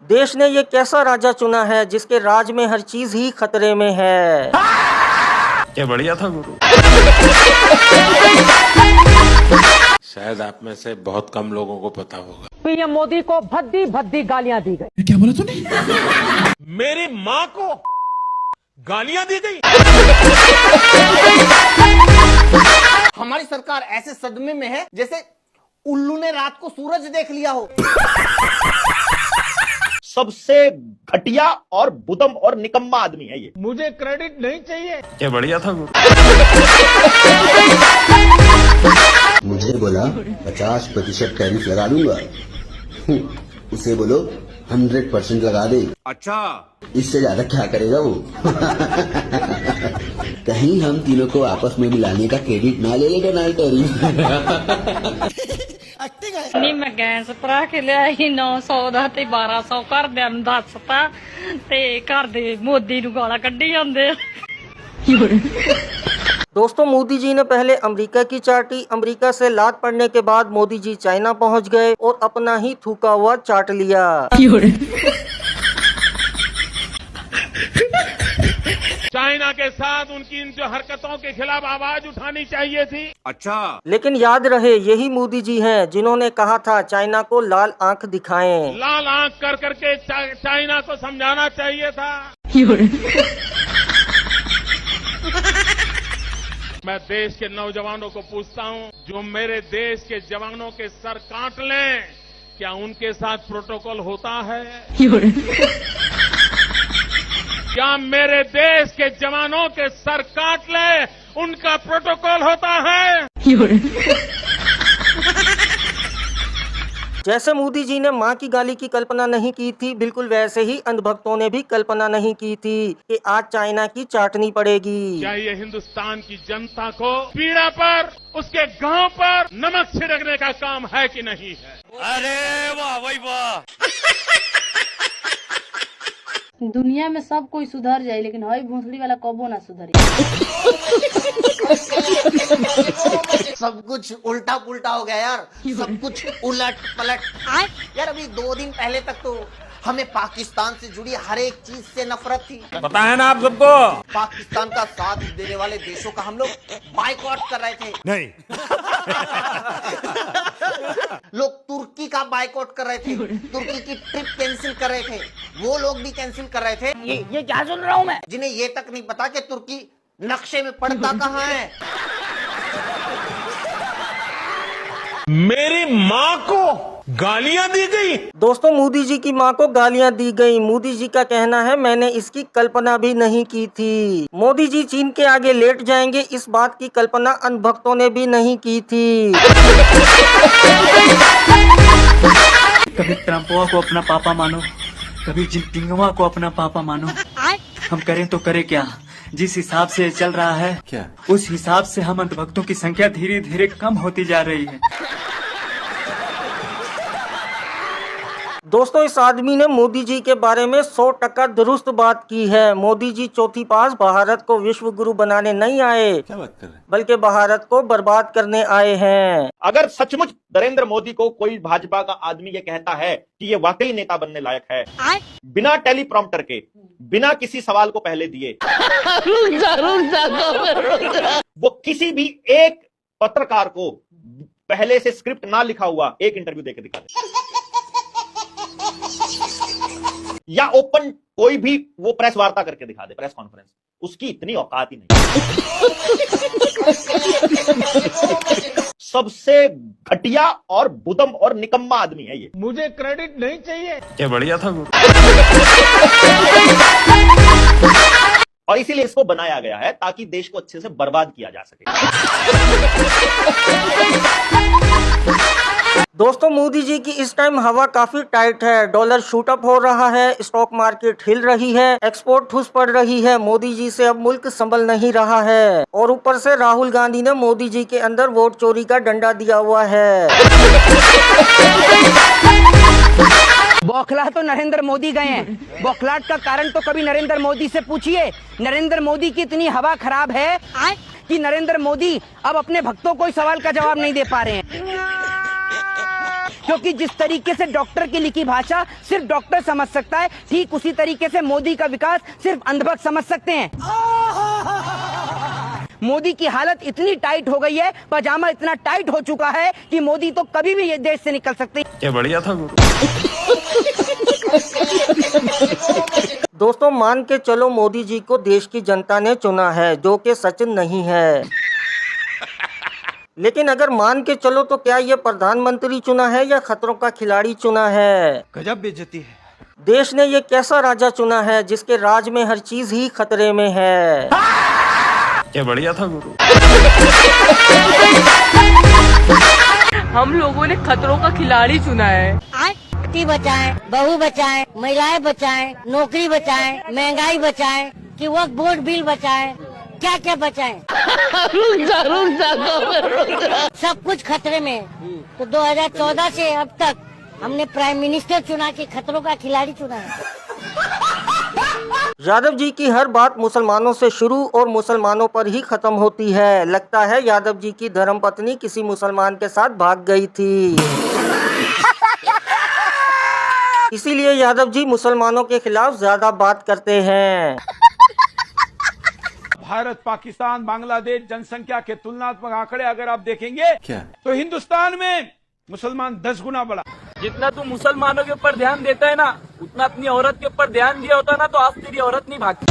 देश ने ये कैसा राजा चुना है जिसके राज में हर चीज ही खतरे में है। क्या बढ़िया था गुरु। शायद आप में से बहुत कम लोगों को पता होगा, पीएम मोदी को भद्दी भद्दी गालियां दी गई। क्या बोला तूने? मेरी माँ को गालियां दी गई। हमारी सरकार ऐसे सदमे में है जैसे उल्लू ने रात को सूरज देख लिया हो। सबसे घटिया और बुदम और निकम्मा आदमी है ये। मुझे क्रेडिट नहीं चाहिए। क्या बढ़िया था गुरु। मुझे बोला 50% टैरिफ लगा दूंगा, उसे बोलो 100% लगा दे। अच्छा, इससे ज्यादा क्या करेगा वो? कहीं हम तीनों को आपस में मिलाने का क्रेडिट ना ले लेगा ना टैरिफ। नहीं मैं गैस भरा के लिया 900 ਦਾ ਤੇ 1200 ਘਰਦਿਆਂ ਨੂੰ ਦੱਸਤਾ ਤੇ ਘਰ ਦੇ ਮੋਦੀ ਨੂੰ ਗਾਲਾਂ ਕੱਢੀ ਜਾਂਦੇ ਆ। दोस्तों मोदी जी ने पहले अमेरिका की चाटी, अमेरिका से लात पड़ने के बाद मोदी जी चाइना पहुंच गए और अपना ही थूका हुआ चाट लिया। चाइना के साथ उनकी इन जो हरकतों के खिलाफ आवाज उठानी चाहिए थी। अच्छा, लेकिन याद रहे यही मोदी जी हैं जिन्होंने कहा था चाइना को लाल आंख दिखाएं। लाल आंख कर करके चाइना को समझाना चाहिए था। मैं देश के नौजवानों को पूछता हूं, जो मेरे देश के जवानों के सर काट लें, क्या उनके साथ प्रोटोकॉल होता है? क्या मेरे देश के जवानों के सर काट ले उनका प्रोटोकॉल होता है? जैसे मोदी जी ने मां की गाली की कल्पना नहीं की थी, बिल्कुल वैसे ही अंधभक्तों ने भी कल्पना नहीं की थी कि आज चाइना की चाटनी पड़ेगी। क्या ये हिंदुस्तान की जनता को पीड़ा पर, उसके गांव पर नमक छिड़कने का काम है कि नहीं है? अरे वाह भाई वाह। दुनिया में सब कोई सुधर जाए लेकिन हई भोसड़ी वाला कबो ना सुधरी। सब कुछ उल्टा पुल्टा हो गया यार, सब कुछ उलट पलट। यार अभी 2 दिन पहले तक तो हमें पाकिस्तान से जुड़ी हर एक चीज से नफरत थी। पता है ना आप सबको। पाकिस्तान का साथ देने वाले देशों का हम लोग बाइकआउट कर रहे थे। नहीं। लोग तुर्की का बाइकआउट कर रहे थे, तुर्की की ट्रिप कैंसिल कर रहे थे, वो लोग भी कैंसिल कर रहे थे। ये क्या सुन रहा हूँ मैं? जिन्हें ये तक नहीं पता कि तुर्की नक्शे में पड़ता कहाँ है। मेरी माँ को गालियां दी गई। दोस्तों मोदी जी की मां को गालियां दी गई। मोदी जी का कहना है मैंने इसकी कल्पना भी नहीं की थी। मोदी जी चीन के आगे लेट जाएंगे, इस बात की कल्पना अंधभक्तों ने भी नहीं की थी। कभी ट्रम्पवा को अपना पापा मानो, कभी जिनपिंगवा को अपना पापा मानो। हम करें तो करें क्या? जिस हिसाब से चल रहा है क्या, उस हिसाब से हम अंधभक्तों की संख्या धीरे धीरे कम होती जा रही है। दोस्तों इस आदमी ने मोदी जी के बारे में 100% दुरुस्त बात की है। मोदी जी चौथी पास भारत को विश्व गुरु बनाने नहीं आए, क्या बात कर रहे हैं? बल्कि भारत को बर्बाद करने आए हैं। अगर सचमुच नरेंद्र मोदी को कोई भाजपा का आदमी ये कहता है कि ये वाकई नेता बनने लायक है, बिना टेलीप्रॉम्प्टर के, बिना किसी सवाल को पहले दिए, वो किसी भी एक पत्रकार को पहले से स्क्रिप्ट ना लिखा हुआ एक इंटरव्यू देकर दिखा दे, या ओपन कोई भी वो प्रेस वार्ता करके दिखा दे, प्रेस कॉन्फ्रेंस, उसकी इतनी औकात ही नहीं। सबसे घटिया और बुदम और निकम्मा आदमी है ये। मुझे क्रेडिट नहीं चाहिए। क्या बढ़िया था गुरु। और इसीलिए इसको बनाया गया है ताकि देश को अच्छे से बर्बाद किया जा सके। दोस्तों मोदी जी की इस टाइम हवा काफी टाइट है। डॉलर शूट अप हो रहा है, स्टॉक मार्केट हिल रही है, एक्सपोर्ट ठुस पड़ रही है। मोदी जी से अब मुल्क संभल नहीं रहा है और ऊपर से राहुल गांधी ने मोदी जी के अंदर वोट चोरी का डंडा दिया हुआ है। बौखला तो नरेंद्र मोदी गए हैं। बौखलाहट का कारण तो कभी नरेंद्र मोदी से पूछिए। नरेंद्र मोदी की इतनी हवा खराब है कि नरेंद्र मोदी अब अपने भक्तों को सवाल का जवाब नहीं दे पा रहे हैं। क्योंकि जिस तरीके से डॉक्टर की लिखी भाषा सिर्फ डॉक्टर समझ सकता है, ठीक उसी तरीके से मोदी का विकास सिर्फ अंधभक्त समझ सकते हैं। मोदी की हालत इतनी टाइट हो गई है, पजामा इतना टाइट हो चुका है कि मोदी तो कभी भी ये देश से निकल सकते हैं। क्या बढ़िया था गुरु। दोस्तों मान के चलो मोदी जी को देश की जनता ने चुना है, जो कि सच नहीं है। लेकिन अगर मान के चलो तो क्या ये प्रधानमंत्री चुना है या खतरों का खिलाड़ी चुना है? गजब बेइज्जती है। देश ने ये कैसा राजा चुना है जिसके राज में हर चीज ही खतरे में है? क्या बढ़िया था गुरु। हम लोगों ने खतरों का खिलाड़ी चुना है। बेटी बचाएं, बहू बचाएं, महिलाएं बचाएं, नौकरी बचाएं, महंगाई बचाएं, कि वक्त बोर्ड बिल बचाएं, क्या क्या बचाएं। सब कुछ खतरे में। तो 2014 से अब तक हमने प्राइम मिनिस्टर चुना के खतरों का खिलाड़ी चुना है। यादव जी की हर बात मुसलमानों से शुरू और मुसलमानों पर ही खत्म होती है। लगता है यादव जी की धर्मपत्नी किसी मुसलमान के साथ भाग गई थी। इसीलिए यादव जी मुसलमानों के खिलाफ ज्यादा बात करते हैं। भारत, पाकिस्तान, बांग्लादेश जनसंख्या के तुलनात्मक आंकड़े अगर आप देखेंगे क्या? तो हिंदुस्तान में मुसलमान 10 गुना बढ़ा। जितना तू मुसलमानों के ऊपर ध्यान देता है ना, उतना अपनी औरत के ऊपर ध्यान दिया होता ना तो आज तेरी औरत नहीं भागती।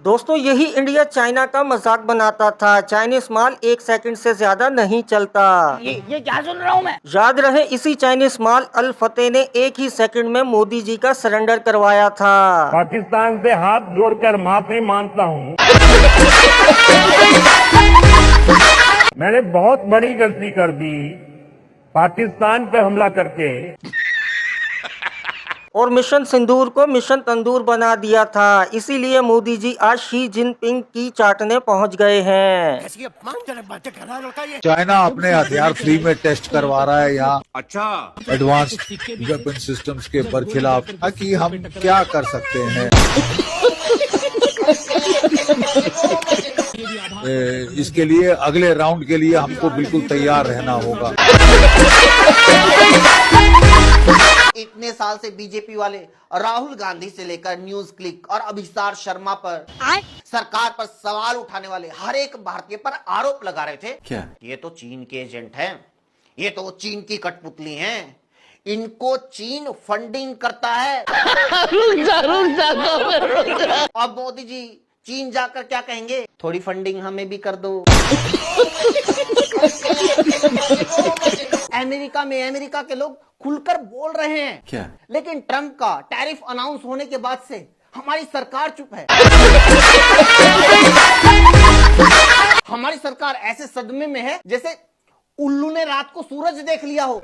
दोस्तों यही इंडिया चाइना का मजाक बनाता था। चाइनीज माल 1 सेकंड से ज्यादा नहीं चलता। ये क्या सुन रहा हूँ मैं? याद रहे इसी चाइनीज माल अल फतेह ने 1 ही सेकंड में मोदी जी का सरेंडर करवाया था। पाकिस्तान से हाथ जोड़कर माफी मांगता हूँ। मैंने बहुत बड़ी गलती कर दी पाकिस्तान पे हमला करके, और मिशन सिंदूर को मिशन तंदूर बना दिया था। इसीलिए मोदी जी आज शी जिनपिंग की चाटने पहुंच गए हैं। चाइना अपने हथियार फ्री में टेस्ट करवा रहा है यहाँ। अच्छा, एडवांस वेपन सिस्टम्स के बरखिलाफ कि हम क्या कर सकते हैं। इसके लिए अगले राउंड के लिए हमको बिल्कुल तैयार रहना होगा। इतने साल से बीजेपी वाले राहुल गांधी से लेकर न्यूज क्लिक और अभिसार शर्मा पर सरकार पर सवाल उठाने वाले हर एक भारतीय पर आरोप लगा रहे थे क्या? ये तो चीन के एजेंट हैं, ये तो चीन की कठपुतली हैं, इनको चीन फंडिंग करता है। अब मोदी जी चीन जाकर क्या कहेंगे? थोड़ी फंडिंग हमें भी कर दो। अमेरिका में अमेरिका के लोग खुलकर बोल रहे हैं क्या? लेकिन ट्रंप का टैरिफ अनाउंस होने के बाद से हमारी सरकार चुप है। हमारी सरकार ऐसे सदमे में है जैसे उल्लू ने रात को सूरज देख लिया हो।